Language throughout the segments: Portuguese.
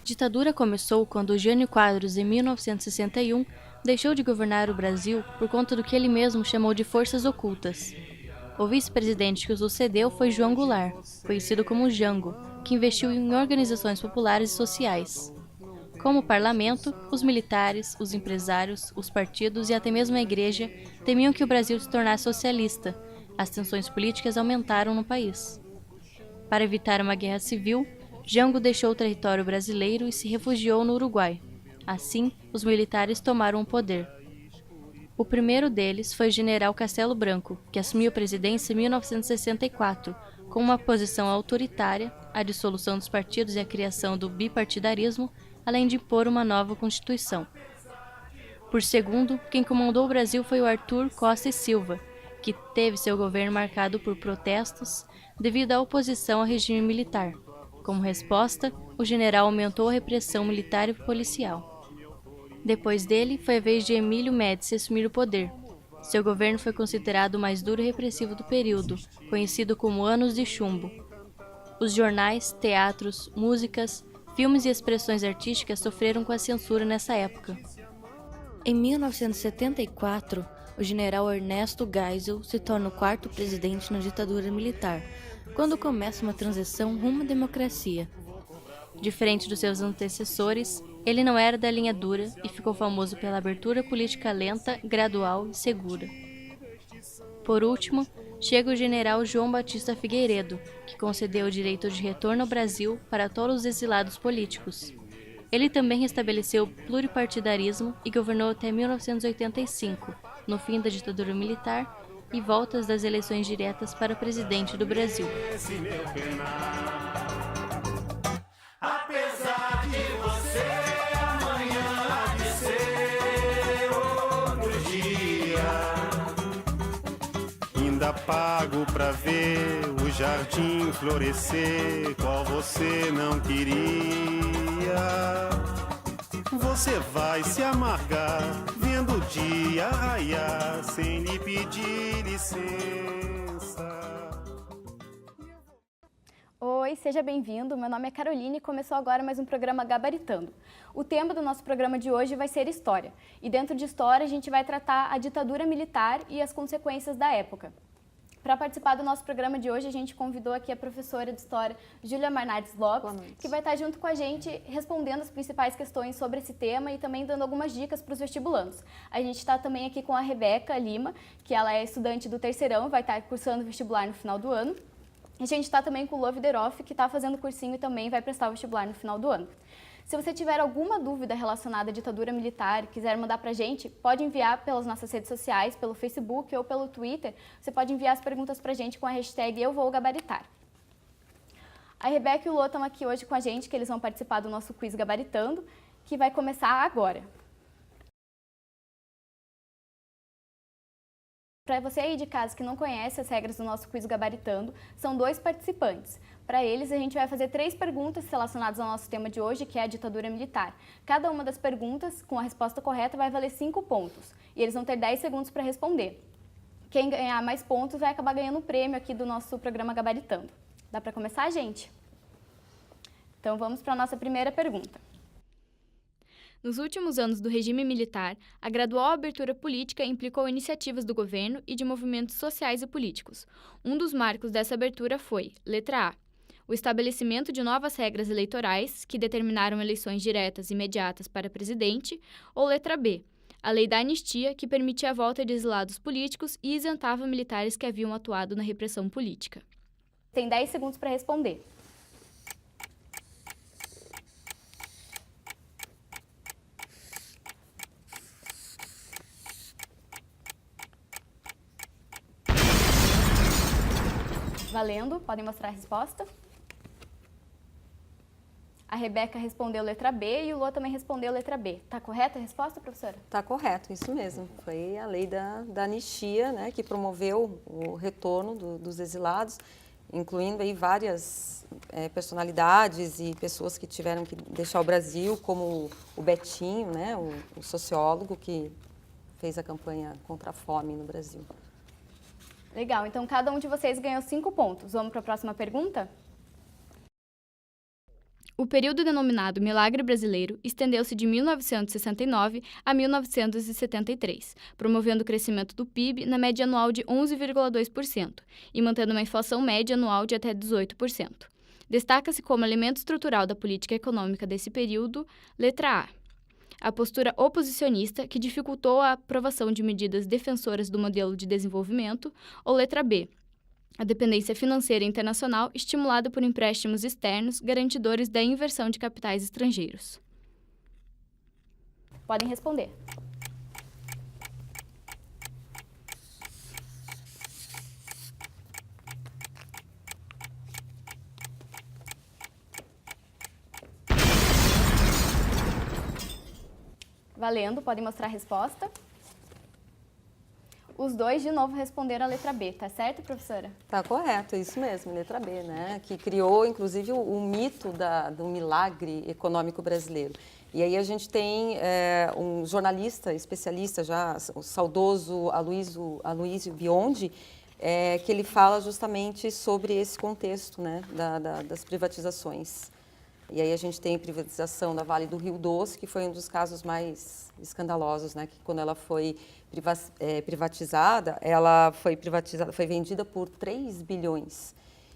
Ditadura começou quando Jânio Quadros, em 1961, deixou de governar o Brasil por conta do que ele mesmo chamou de forças ocultas. O vice-presidente que o sucedeu foi João Goulart, conhecido como Jango, que investiu em organizações populares e sociais. Como o parlamento, os militares, os empresários, os partidos e até mesmo a igreja temiam que o Brasil se tornasse socialista. As tensões políticas aumentaram no país. Para evitar uma guerra civil, Jango deixou o território brasileiro e se refugiou no Uruguai. Assim, os militares tomaram o poder. O primeiro deles foi o general Castelo Branco, que assumiu a presidência em 1964, com uma posição autoritária, a dissolução dos partidos e a criação do bipartidarismo, além de impor uma nova Constituição. Por segundo, quem comandou o Brasil foi o Arthur Costa e Silva, que teve seu governo marcado por protestos devido à oposição ao regime militar. Como resposta, o general aumentou a repressão militar e policial. Depois dele, foi a vez de Emílio Médici assumir o poder. Seu governo foi considerado o mais duro e repressivo do período, conhecido como Anos de Chumbo. Os jornais, teatros, músicas, filmes e expressões artísticas sofreram com a censura nessa época. Em 1974, o general Ernesto Geisel se torna o quarto presidente na ditadura militar, quando começa uma transição rumo à democracia. Diferente dos seus antecessores, ele não era da linha dura e ficou famoso pela abertura política lenta, gradual e segura. Por último, chega o general João Batista Figueiredo, que concedeu o direito de retorno ao Brasil para todos os exilados políticos. Ele também restabeleceu o pluripartidarismo e governou até 1985, no fim da ditadura militar e voltas das eleições diretas para presidente do Brasil. Apesar de você amanhã há de ser outro dia, ainda pago pra ver o jardim florescer, qual você não queria. Você vai se amargar vendo o dia raiar sem lhe pedir licença. Oi, seja bem-vindo. Meu nome é Caroline e começou agora mais um programa Gabaritando. O tema do nosso programa de hoje vai ser História. E dentro de História a gente vai tratar a ditadura militar e as consequências da época. Para participar do nosso programa de hoje, a gente convidou aqui a professora de História, Júlia Marnardes Lopes, que vai estar junto com a gente respondendo as principais questões sobre esse tema e também dando algumas dicas para os vestibulandos. A gente está também aqui com a Rebeca Lima, que ela é estudante do terceirão, vai estar cursando vestibular no final do ano. A gente está também com o Lô Videroff, que está fazendo cursinho e também vai prestar o vestibular no final do ano. Se você tiver alguma dúvida relacionada à ditadura militar e quiser mandar para a gente, pode enviar pelas nossas redes sociais, pelo Facebook ou pelo Twitter. Você pode enviar as perguntas para a gente com a hashtag #EuVouGabaritar. A Rebeca e o Lô estão aqui hoje com a gente, que eles vão participar do nosso quiz Gabaritando, que vai começar agora. Para você aí de casa que não conhece as regras do nosso quiz Gabaritando, são 2 participantes. Para eles, a gente vai fazer 3 perguntas relacionadas ao nosso tema de hoje, que é a ditadura militar. Cada uma das perguntas, com a resposta correta, vai valer 5 pontos. E eles vão ter 10 segundos para responder. Quem ganhar mais pontos vai acabar ganhando o prêmio aqui do nosso programa Gabaritando. Dá para começar, gente? Então vamos para a nossa primeira pergunta. Nos últimos anos do regime militar, a gradual abertura política implicou iniciativas do governo e de movimentos sociais e políticos. Um dos marcos dessa abertura foi, letra A, o estabelecimento de novas regras eleitorais que determinaram eleições diretas e imediatas para presidente, ou letra B, a lei da anistia, que permitia a volta de exilados políticos e isentava militares que haviam atuado na repressão política. Tem 10 segundos para responder. Valendo, podem mostrar a resposta. A Rebeca respondeu letra B e o Lô também respondeu letra B. Tá correta a resposta, professora? Tá correto, isso mesmo. Foi a lei da anistia, né, que promoveu o retorno dos exilados, incluindo aí várias personalidades e pessoas que tiveram que deixar o Brasil, como o Betinho, né, o sociólogo que fez a campanha contra a fome no Brasil. Legal, então cada um de vocês ganhou 5 pontos. Vamos para a próxima pergunta? O período denominado Milagre Brasileiro estendeu-se de 1969 a 1973, promovendo o crescimento do PIB na média anual de 11,2% e mantendo uma inflação média anual de até 18%. Destaca-se como elemento estrutural da política econômica desse período, letra A, a postura oposicionista que dificultou a aprovação de medidas defensoras do modelo de desenvolvimento, ou letra B, a dependência financeira internacional estimulada por empréstimos externos garantidores da inversão de capitais estrangeiros. Podem responder. Valendo, podem mostrar a resposta. Os dois, de novo, responderam a letra B, tá certo, professora? Tá correto, isso mesmo, letra B, né? Que criou, inclusive, o mito do milagre econômico brasileiro. E aí a gente tem um jornalista, especialista já, o saudoso Aloysio Biondi, que ele fala justamente sobre esse contexto, né, das privatizações. E aí a gente tem a privatização da Vale do Rio Doce, que foi um dos casos mais escandalosos, né? Que quando ela foi privatizada, foi vendida por 3 bilhões.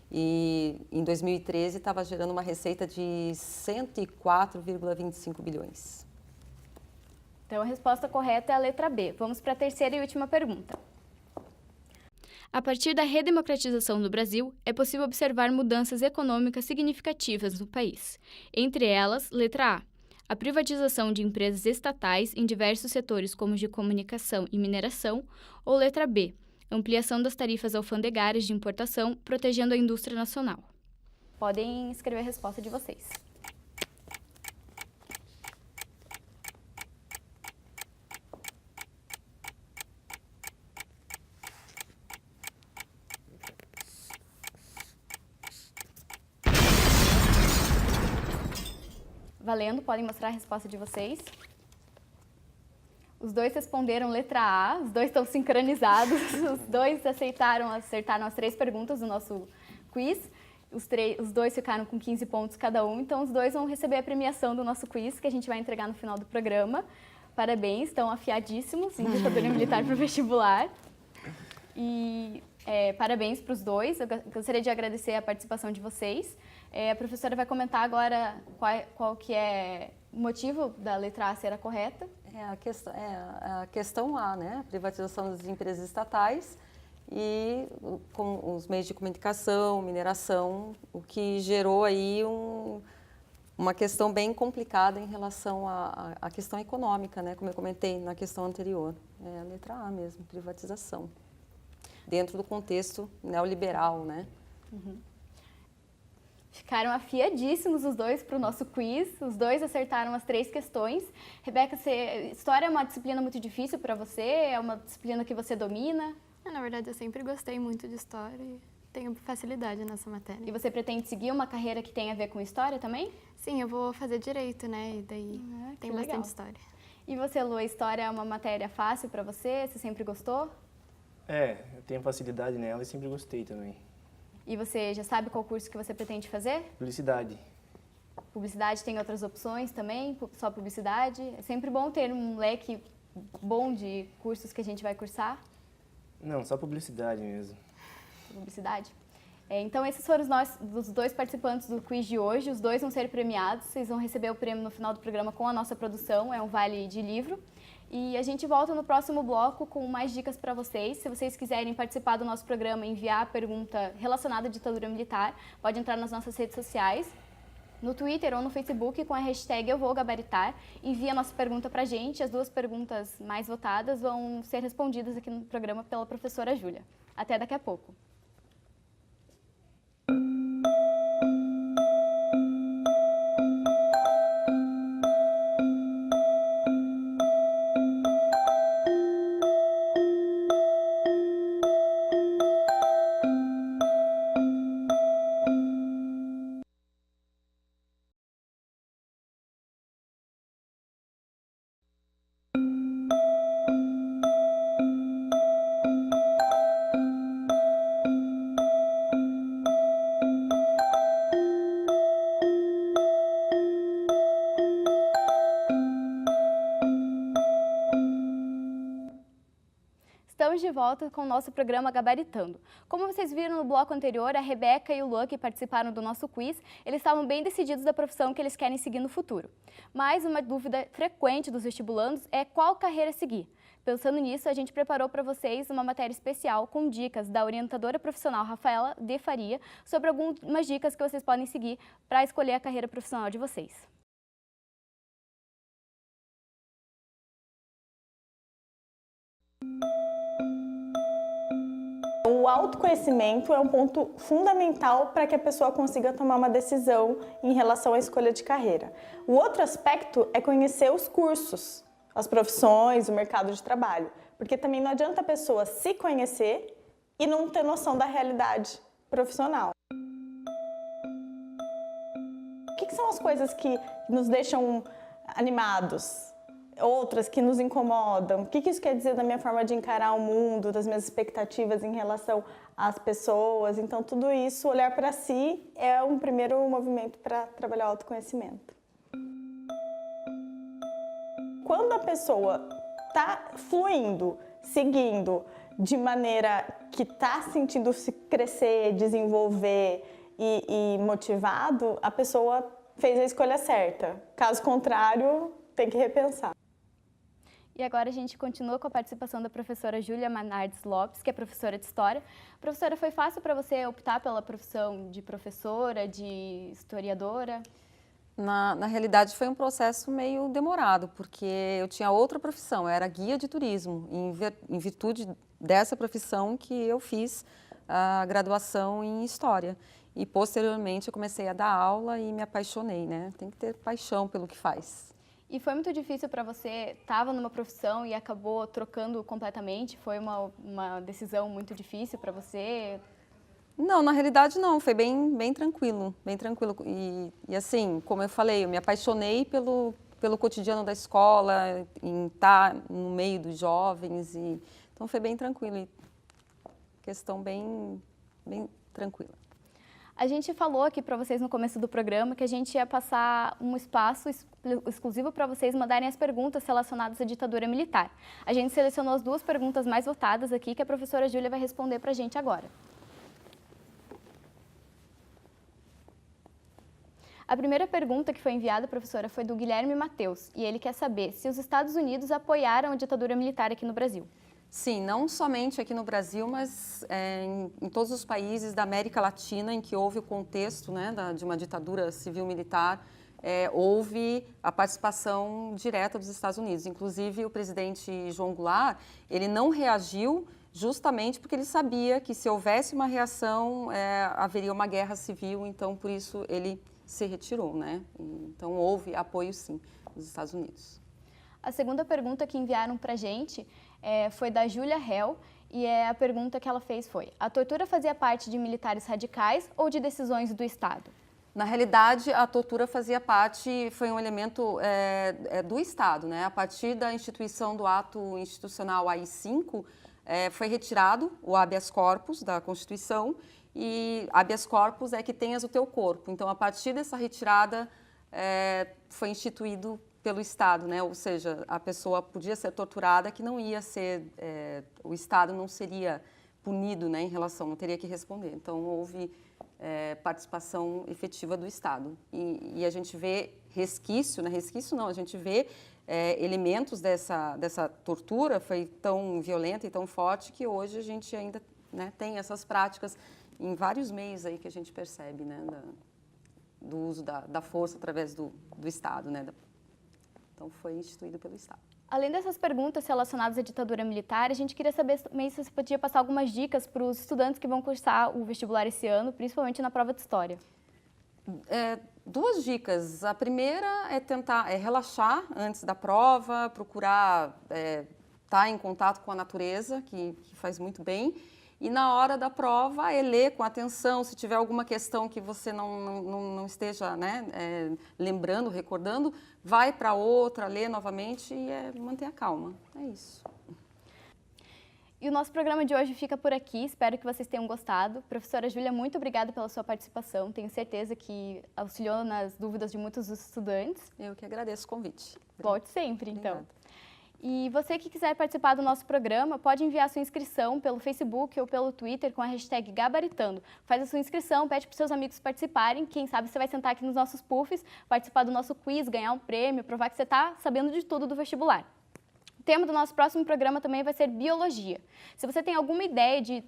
E em 2013 estava gerando uma receita de 104,25 bilhões. Então a resposta correta é a letra B. Vamos para a terceira e última pergunta. A partir da redemocratização do Brasil, é possível observar mudanças econômicas significativas no país. Entre elas, letra A, a privatização de empresas estatais em diversos setores como de comunicação e mineração, ou letra B, ampliação das tarifas alfandegárias de importação, protegendo a indústria nacional. Podem escrever a resposta de vocês. Valendo, podem mostrar a resposta de vocês. Os dois responderam letra A, os dois estão sincronizados, os dois acertaram as 3 perguntas do nosso quiz. Os dois ficaram com 15 pontos cada um, então os dois vão receber a premiação do nosso quiz, que a gente vai entregar no final do programa. Parabéns, estão afiadíssimos em ditadura militar para o vestibular. E parabéns para os dois, eu gostaria de agradecer a participação de vocês. A professora vai comentar agora qual que é o motivo da letra A ser a correta. A questão A, né? A privatização das empresas estatais e com os meios de comunicação, mineração, o que gerou aí uma questão bem complicada em relação à questão econômica, né? Como eu comentei na questão anterior. É a letra A mesmo, privatização. Dentro do contexto neoliberal, né? Uhum. Ficaram afiadíssimos os dois para o nosso quiz, os dois acertaram as 3 questões. Rebeca, história é uma disciplina muito difícil para você? É uma disciplina que você domina? Na verdade, eu sempre gostei muito de história e tenho facilidade nessa matéria. E você pretende seguir uma carreira que tem a ver com história também? Sim, eu vou fazer direito, né? E daí tem bastante história. E você, Lu, a história é uma matéria fácil para você? Você sempre gostou? Eu tenho facilidade nela e sempre gostei também. E você já sabe qual curso que você pretende fazer? Publicidade. Publicidade tem outras opções também? Só publicidade? É sempre bom ter um leque bom de cursos que a gente vai cursar? Não, só publicidade mesmo. Publicidade? Então, esses foram os 2 participantes do quiz de hoje. Os 2 vão ser premiados. Vocês vão receber o prêmio no final do programa com a nossa produção. É um vale de livro. E a gente volta no próximo bloco com mais dicas para vocês. Se vocês quiserem participar do nosso programa e enviar a pergunta relacionada à ditadura militar, pode entrar nas nossas redes sociais, no Twitter ou no Facebook com a hashtag Eu Vou Gabaritar. Envie a nossa pergunta para a gente. As 2 perguntas mais votadas vão ser respondidas aqui no programa pela professora Júlia. Até daqui a pouco. de volta com o nosso programa Gabaritando. Como vocês viram no bloco anterior, a Rebeca e o Luan, que participaram do nosso quiz, eles estavam bem decididos da profissão que eles querem seguir no futuro. Mas uma dúvida frequente dos vestibulandos é qual carreira seguir. Pensando nisso, a gente preparou para vocês uma matéria especial com dicas da orientadora profissional Rafaela de Faria sobre algumas dicas que vocês podem seguir para escolher a carreira profissional de vocês. O autoconhecimento é um ponto fundamental para que a pessoa consiga tomar uma decisão em relação à escolha de carreira. O outro aspecto é conhecer os cursos, as profissões, o mercado de trabalho, porque também não adianta a pessoa se conhecer e não ter noção da realidade profissional. O que são as coisas que nos deixam animados? Outras que nos incomodam? O que isso quer dizer da minha forma de encarar o mundo, das minhas expectativas em relação às pessoas? Então, tudo isso, olhar para si, é um primeiro movimento para trabalhar o autoconhecimento. Quando a pessoa está fluindo, seguindo de maneira que está sentindo se crescer, desenvolver e motivado, a pessoa fez a escolha certa. Caso contrário, tem que repensar. E agora a gente continua com a participação da professora Júlia Manardes Lopes, que é professora de História. Professora, foi fácil para você optar pela profissão de professora, de historiadora? Na realidade, foi um processo meio demorado, porque eu tinha outra profissão, eu era guia de turismo, em virtude dessa profissão que eu fiz a graduação em História. E, posteriormente, eu comecei a dar aula e me apaixonei, né? Tem que ter paixão pelo que faz. E foi muito difícil para você, estava numa profissão e acabou trocando completamente? Foi uma decisão muito difícil para você? Não, na realidade não, foi bem tranquilo, bem tranquilo. E assim, como eu falei, eu me apaixonei pelo cotidiano da escola, em estar no meio dos jovens, então foi bem tranquilo, e questão bem tranquila. A gente falou aqui para vocês no começo do programa que a gente ia passar um espaço exclusivo para vocês mandarem as perguntas relacionadas à ditadura militar. A gente selecionou as 2 perguntas mais votadas aqui que a professora Júlia vai responder para a gente agora. A primeira pergunta que foi enviada, professora, foi do Guilherme Mateus, e ele quer saber se os Estados Unidos apoiaram a ditadura militar aqui no Brasil. Sim, não somente aqui no Brasil, mas em todos os países da América Latina em que houve o contexto, né, de uma ditadura civil-militar, houve a participação direta dos Estados Unidos. Inclusive, o presidente João Goulart, ele não reagiu justamente porque ele sabia que se houvesse uma reação, haveria uma guerra civil, então, por isso, ele se retirou, né? Então, houve apoio, sim, dos Estados Unidos. A segunda pergunta que enviaram para a gente foi da Júlia Hell, e a pergunta que ela fez foi: a tortura fazia parte de militares radicais ou de decisões do Estado? Na realidade, a tortura fazia parte, foi um elemento do Estado, né? A partir da instituição do ato institucional AI-5, foi retirado o habeas corpus da Constituição, e habeas corpus é que tenhas o teu corpo. Então, a partir dessa retirada, foi instituído pelo Estado, né? Ou seja, a pessoa podia ser torturada, que não ia ser, o Estado não seria punido, né, em relação, não teria que responder. Então, houve participação efetiva do Estado. E a gente vê resquício, né? Resquício não, a gente vê elementos dessa tortura, foi tão violenta e tão forte que hoje a gente ainda, né, tem essas práticas em vários meios aí que a gente percebe, né, do uso da força através do Estado, né? Então, foi instituído pelo Estado. Além dessas perguntas relacionadas à ditadura militar, a gente queria saber também se você podia passar algumas dicas para os estudantes que vão cursar o vestibular esse ano, principalmente na prova de História. 2 dicas. A primeira é tentar relaxar antes da prova, procurar estar em contato com a natureza, que faz muito bem. E na hora da prova, ler com atenção, se tiver alguma questão que você não esteja, né, lembrando, recordando, vai para outra, lê novamente e manter a calma. É isso. E o nosso programa de hoje fica por aqui, espero que vocês tenham gostado. Professora Júlia, muito obrigada pela sua participação, tenho certeza que auxiliou nas dúvidas de muitos dos estudantes. Eu que agradeço o convite. Volte sempre, então. Obrigada. E você que quiser participar do nosso programa, pode enviar sua inscrição pelo Facebook ou pelo Twitter com a hashtag Gabaritando. Faz a sua inscrição, pede para os seus amigos participarem, quem sabe você vai sentar aqui nos nossos puffs, participar do nosso quiz, ganhar um prêmio, provar que você está sabendo de tudo do vestibular. O tema do nosso próximo programa também vai ser biologia. Se você tem alguma ideia de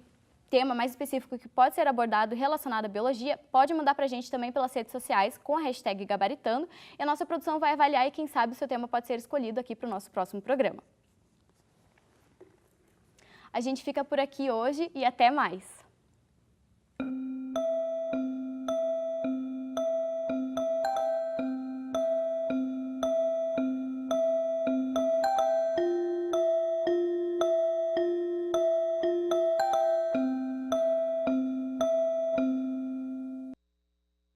tema mais específico que pode ser abordado relacionado à biologia, pode mandar para a gente também pelas redes sociais com a hashtag Gabaritando e a nossa produção vai avaliar e quem sabe o seu tema pode ser escolhido aqui para o nosso próximo programa. A gente fica por aqui hoje e até mais!